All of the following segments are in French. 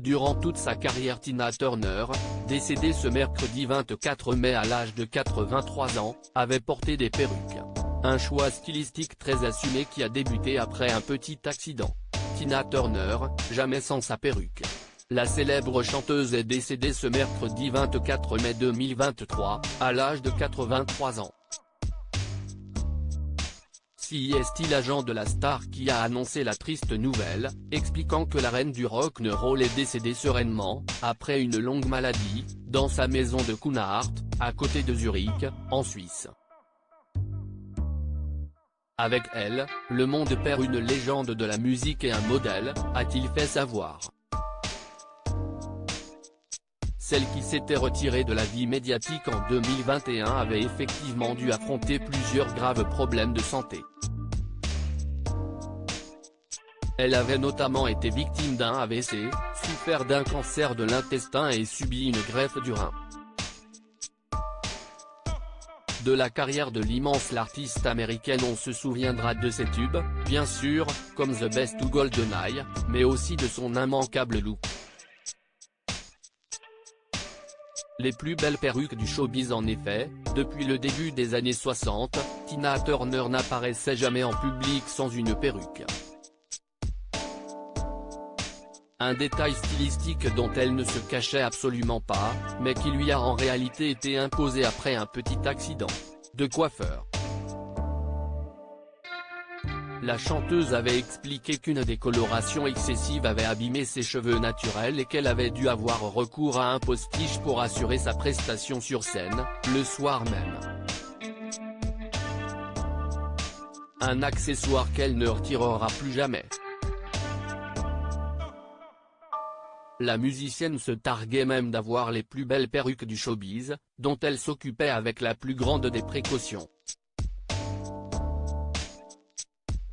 Durant toute sa carrière, Tina Turner, décédée ce mercredi 24 mai à l'âge de 83 ans, avait porté des perruques. Un choix stylistique très assumé qui a débuté après un petit accident. Tina Turner, jamais sans sa perruque. La célèbre chanteuse est décédée ce mercredi 24 mai 2023, à l'âge de 83 ans. C'est l'agent de la star qui a annoncé la triste nouvelle, expliquant que la reine du rock and roll est décédée sereinement, après une longue maladie, dans sa maison de Cunard, à côté de Zurich, en Suisse. Avec elle, le monde perd une légende de la musique et un modèle, a-t-il fait savoir. Celle qui s'était retirée de la vie médiatique en 2021 avait effectivement dû affronter plusieurs graves problèmes de santé. Elle avait notamment été victime d'un AVC, souffert d'un cancer de l'intestin et subi une greffe du rein. De la carrière de l'immense l'artiste américaine, on se souviendra de ses tubes, bien sûr, comme The Best ou GoldenEye, mais aussi de son immanquable look. Les plus belles perruques du showbiz. En effet, depuis le début des années 60, Tina Turner n'apparaissait jamais en public sans une perruque. Un détail stylistique dont elle ne se cachait absolument pas, mais qui lui a en réalité été imposé après un petit accident de coiffeur. La chanteuse avait expliqué qu'une décoloration excessive avait abîmé ses cheveux naturels et qu'elle avait dû avoir recours à un postiche pour assurer sa prestation sur scène, le soir même. Un accessoire qu'elle ne retirera plus jamais. La musicienne se targuait même d'avoir les plus belles perruques du showbiz, dont elle s'occupait avec la plus grande des précautions.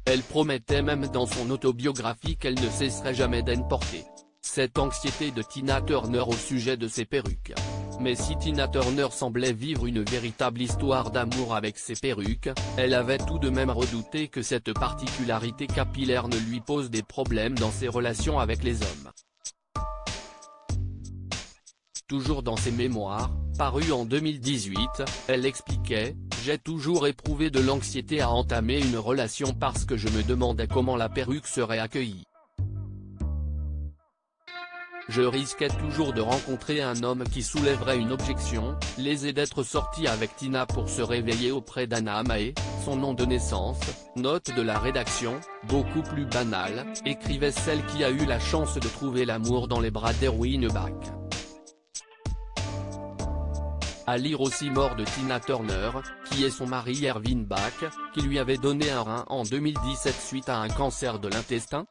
Elle promettait même dans son autobiographie qu'elle ne cesserait jamais d'en porter. Cette anxiété de Tina Turner au sujet de ses perruques. Mais si Tina Turner semblait vivre une véritable histoire d'amour avec ses perruques, elle avait tout de même redouté que cette particularité capillaire ne lui pose des problèmes dans ses relations avec les hommes. Toujours dans ses mémoires, parus en 2018, elle expliquait « J'ai toujours éprouvé de l'anxiété à entamer une relation parce que je me demandais comment la perruque serait accueillie. Je risquais toujours de rencontrer un homme qui soulèverait une objection, lésé d'être sorti avec Tina pour se réveiller auprès d'Anna Mae, son nom de naissance. » Note de la rédaction, beaucoup plus banale, écrivait celle qui a eu la chance de trouver l'amour dans les bras d'Erwin Bach. À lire aussi mort de Tina Turner, qui est son mari Erwin Bach, qui lui avait donné un rein en 2017 suite à un cancer de l'intestin.